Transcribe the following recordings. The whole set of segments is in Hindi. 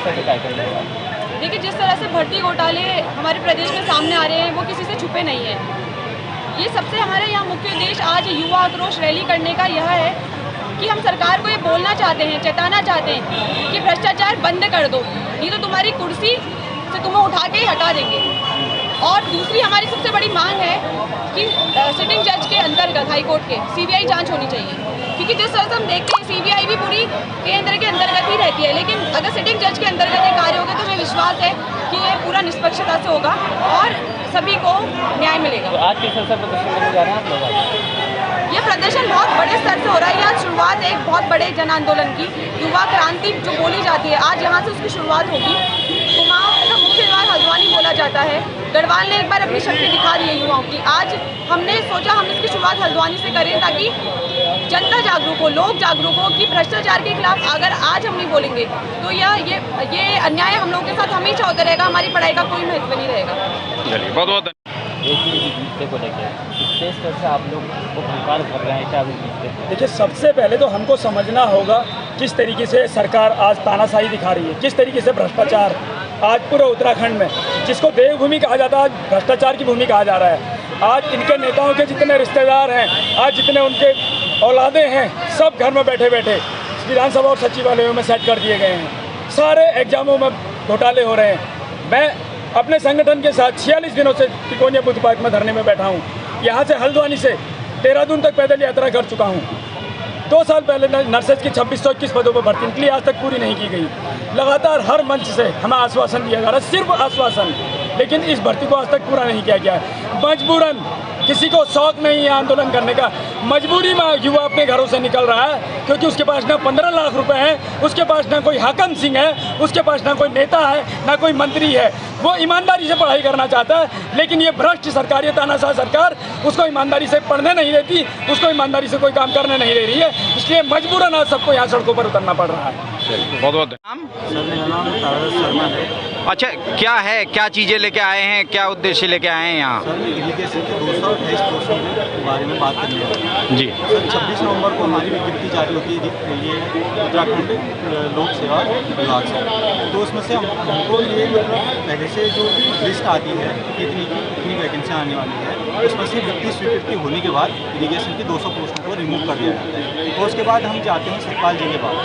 कैसे टिकाई करेंगे? देखिए, जिस तरह से भर्ती घोटाले हमारे प्रदेश में सामने आ रहे हैं वो किसी से छुपे नहीं है। ये सबसे हमारे यहाँ मुख्य उद्देश्य आज युवा आक्रोश रैली करने का यह है कि हम सरकार को ये बोलना चाहते हैं, चेताना चाहते हैं कि भ्रष्टाचार बंद कर दो, नहीं तो तुम्हारी कुर्सी से तुम्हें उठा के ही हटा देंगे। और दूसरी हमारी सबसे बड़ी मांग है कि सिटिंग जज के अंतर्गत हाई कोर्ट के सीबीआई जांच होनी चाहिए, क्योंकि जिस तरह से हम देखते हैं सीबीआई भी पूरी केंद्र के अंतर्गत ही रहती है, लेकिन अगर सिटिंग जज के अंतर्गत ये कार्य होगा तो हमें विश्वास है कि ये पूरा निष्पक्षता से होगा और सभी को न्याय मिलेगा। तो आज किस स्तर पर प्रदर्शन करने जा रहे हैं आप लोग? ये प्रदर्शन बहुत बड़े स्तर से हो रहा है। आज शुरुआत है एक बहुत बड़े जन आंदोलन की, युवा क्रांति जो बोली जाती है, आज यहाँ से उसकी शुरुआत होगी। कुमाऊं का मुख्य द्वार हल्द्वानी बोला जाता है। गढ़वाल ने एक बार अपनी शक्ति दिखा दी है युवाओं की। आज हमने सोचा हम इसकी शुरुआत हल्द्वानी से करें ताकि जनता जागरूक हो, लोग जागरूक हो कि भ्रष्टाचार के खिलाफ अगर आज हम नहीं बोलेंगे तो ये अन्याय हम लोगों के साथ हमेशा होता रहेगा, हमारी पढ़ाई का कोई महत्व नहीं रहेगा। चलिए, बहुत बहुत जीतने को लेकर किस तरह से आप लोग को पुकार कर रहे हैं, क्या अभी जीतते? देखिए, सबसे पहले तो हमको समझना होगा किस तरीके से सरकार आज तानाशाही दिखा रही है, किस तरीके से भ्रष्टाचार आज पूरे उत्तराखंड में, जिसको देवभूमि कहा जाता है, आज भ्रष्टाचार की भूमि कहा जा रहा है। आज इनके नेताओं के जितने रिश्तेदार हैं, आज जितने उनके औलादे हैं, सब घर में बैठे बैठे विधानसभा और सचिवालयों में सेट कर दिए गए हैं। सारे एग्जामों में घोटाले हो रहे हैं। मैं अपने संगठन के साथ 46 दिनों से तिकोनिया बुद्ध पार्क में धरने में बैठा हूँ। यहाँ से हल्द्वानी से देहरादून तक पैदल यात्रा कर चुका हूँ। 2 साल पहले नर्सेज की 2621 पदों पर भर्ती निकली, आज तक पूरी नहीं की गई। लगातार हर मंच से हमें आश्वासन दिया जा रहा है, सिर्फ आश्वासन, लेकिन इस भर्ती को आज तक पूरा नहीं किया गया है। मजबूरन, किसी को शौक नहीं है आंदोलन करने का, मजबूरी में युवा अपने घरों से निकल रहा है, क्योंकि उसके पास ना 15 लाख रुपए हैं, उसके पास ना कोई हाकम सिंह है, उसके पास ना कोई नेता है, ना कोई मंत्री है। वो ईमानदारी से पढ़ाई करना चाहता है, लेकिन ये भ्रष्ट सरकार, ये तानाशाह सरकार उसको ईमानदारी से पढ़ने नहीं देती, उसको ईमानदारी से कोई काम करने नहीं दे रही है। इसलिए मजबूरन आज सबको यहाँ सड़कों पर उतरना पड़ रहा है। बहुत बहुत सर, मेरा नाम तारक शर्मा है। अच्छा, क्या है, क्या चीज़ें लेके आए हैं, क्या उद्देश्य लेके आए हैं यहाँ? सर, इरिगेशन के 228 पोस्टों के बारे में बात करनी है जी। सर, 26 नवंबर को हमारी विज्ञप्ति जारी होती है ये उत्तराखंड लोक सेवा विभाग से। तो उसमें से हमको ये मतलब पहले से जो लिस्ट आती है कि इतनी वैकेंसियाँ आने वाली है, उसमें से वित्तीय स्वीकृति होने के बाद इरिगेशन की 200 पोस्टों को रिमूव कर दिया जाता है। तो उसके बाद हम जाते हैं सतपाल जी के पास,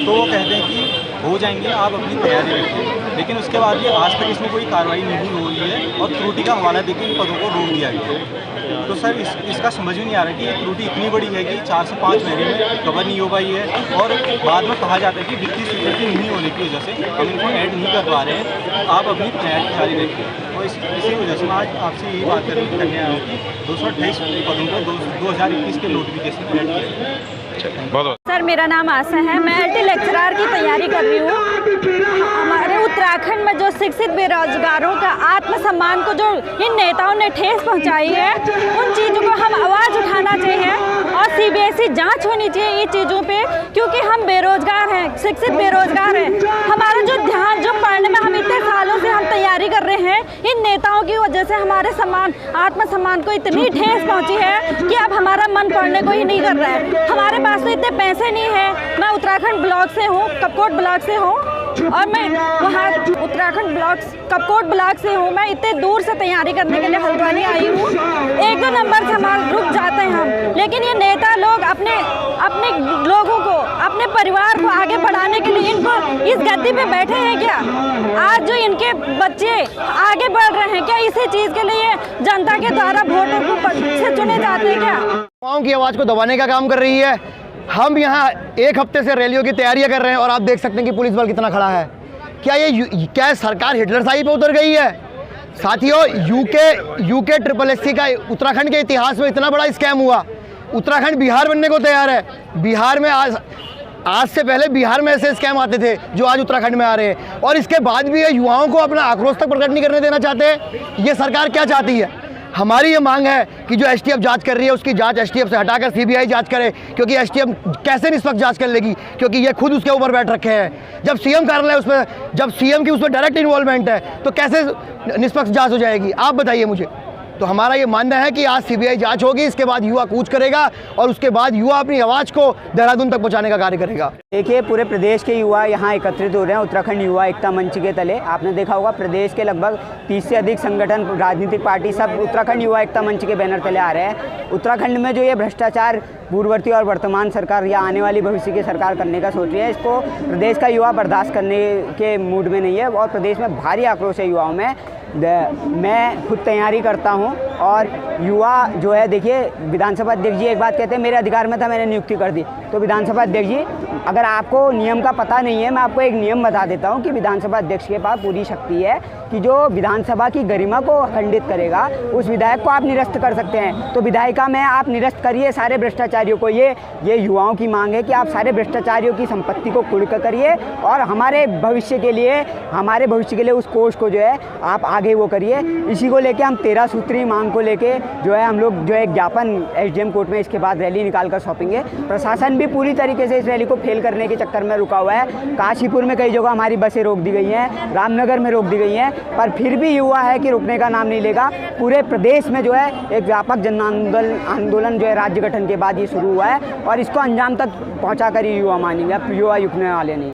तो वो कहते हैं कि हो जाएंगे, आप अपनी तैयारी रखिए। लेकिन उसके बाद भी आज तक इसमें कोई कार्रवाई नहीं हुई है और त्रुटि का हवाला देकर इन पदों को रोक दिया गया है। तो सर, इसका समझ में नहीं आ रहा कि ये त्रुटि इतनी बड़ी है कि 4 से 5 महीने में कवर नहीं हो पाई है, और बाद में कहा जाता है कि वित्तीय स्वीकृति नहीं होने की वजह से हम इनको ऐड नहीं कर पा रहे हैं, आप अपनी तैयारी जारी रखिए। और इसी वजह से मैं आज आपसे यही बात करने आया हूँ कि 228 पदों को 2021 के नोटिफिकेशन ऐड किया। सर, मेरा नाम आशा है, मैं एलटी लेक्चरर की तैयारी कर रही हूँ। हमारे उत्तराखंड में जो शिक्षित बेरोजगारों का आत्मसम्मान को जो इन नेताओं ने ठेस पहुंचाई है, उन चीज़ों को हम आवाज़ उठाना चाहिए और सीबीएसई जांच होनी चाहिए इन चीज़ों पे, क्योंकि हम बेरोजगार हैं, शिक्षित बेरोजगार हैं। हमारा जो ध्यान, जो पढ़ने में हम इतने सालों से हम तैयारी कर रहे हैं, इन नेताओं की वजह से हमारे आत्मसम्मान को इतनी ठेस पहुँची है कि अब हमारा मन पढ़ने को ही नहीं कर रहा है। हमारे पास तो इतने पैसे नहीं है। मैं उत्तराखंड ब्लॉक से हूँ, कपकोट ब्लॉक से हूँ, और मैं वहाँ उत्तराखंड ब्लॉक कपकोट ब्लॉक से हूँ। मैं इतने दूर से तैयारी करने के लिए हल्द्वानी आई हूँ। 1-2 नंबर से हमारे रुक जाते हैं हम, लेकिन ये नेता लोग अपने लोगों को, अपने परिवार को आगे बढ़ाने के लिए इनको इस गद्दी पे बैठे हैं क्या? आज जो इनके बच्चे आगे बढ़ रहे हैं, क्या इसी चीज़ के लिए जनता के द्वारा वोटों से चुने जाते हैं क्या? युवाओं की आवाज़ को दबाने का काम कर रही है। हम यहाँ 1 हफ्ते से रैलियों की तैयारियां कर रहे हैं और आप देख सकते हैं कि पुलिस बल कितना खड़ा है। क्या सरकार हिटलरशाही पे उतर गई है? साथियों, यूके SSSC का उत्तराखंड के इतिहास में इतना बड़ा स्कैम हुआ। उत्तराखंड बिहार बनने को तैयार है। बिहार में आज से पहले बिहार में ऐसे स्कैम आते थे जो आज उत्तराखंड में आ रहे हैं, और इसके बाद भी ये युवाओं को अपना आक्रोश तक प्रकट नहीं करने देना चाहते हैं। ये सरकार क्या चाहती है? हमारी ये मांग है कि जो एसटीएफ जांच कर रही है उसकी जांच एसटीएफ से हटाकर सीबीआई जांच करे, क्योंकि एसटीएफ कैसे निष्पक्ष जांच कर लेगी, क्योंकि ये खुद उसके ऊपर बैठ रखे हैं। जब सीएम कार्यालय उसमें, जब सीएम की उसमें डायरेक्ट इन्वॉल्वमेंट है, तो कैसे निष्पक्ष जांच हो जाएगी? आप बताइए मुझे। तो हमारा ये मानना है कि आज सीबीआई जांच होगी, इसके बाद युवा कूच करेगा और उसके बाद युवा अपनी आवाज़ को देहरादून तक पहुंचाने का कार्य करेगा। देखिए, पूरे प्रदेश के युवा यहाँ एकत्रित हो रहे हैं उत्तराखंड युवा एकता मंच के तले। आपने देखा होगा प्रदेश के लगभग 30 से अधिक संगठन, राजनीतिक पार्टी सब उत्तराखंड युवा एकता मंच के बैनर तले आ रहे हैं। उत्तराखंड में जो ये भ्रष्टाचार पूर्ववर्ती और वर्तमान सरकार या आने वाली भविष्य की सरकार करने का सोच रही है, इसको प्रदेश का युवा बर्दाश्त करने के मूड में नहीं है और प्रदेश में भारी आक्रोश है युवाओं में। मैं खुद तैयारी करता हूं और युवा जो है, देखिए विधानसभा अध्यक्ष जी एक बात कहते हैं मेरे अधिकार में था, मैंने नियुक्ति कर दी। तो विधानसभा अध्यक्ष जी, अगर आपको नियम का पता नहीं है, मैं आपको एक नियम बता देता हूं कि विधानसभा अध्यक्ष के पास पूरी शक्ति है कि जो विधानसभा की गरिमा को खंडित करेगा उस विधायक को आप निरस्त कर सकते हैं। तो विधायिका में आप निरस्त करिए सारे भ्रष्टाचारियों को। ये युवाओं की मांग है कि आप सारे भ्रष्टाचारियों की संपत्ति को कुर्क करिए और हमारे भविष्य के लिए उस कोष को जो है आप आगे वो करिए। इसी को लेके हम 13 सूत्री मांग को लेके जो है हम लोग जो है ज्ञापन एसडीएम कोर्ट में इसके बाद रैली निकाल कर सौंपेंगे। प्रशासन भी पूरी तरीके से इस रैली को फेल करने के चक्कर में रुका हुआ है। काशीपुर में कई जगह हमारी बसें रोक दी गई हैं, रामनगर में रोक दी गई हैं, पर फिर भी युवा है कि रुकने का नाम नहीं लेगा। पूरे प्रदेश में जो है एक व्यापक जन आंदोलन जो है राज्य गठन के बाद ये शुरू हुआ है और इसको अंजाम तक पहुँचा कर ही युवा मानेंगे, अब युवा रुकने वाले नहीं।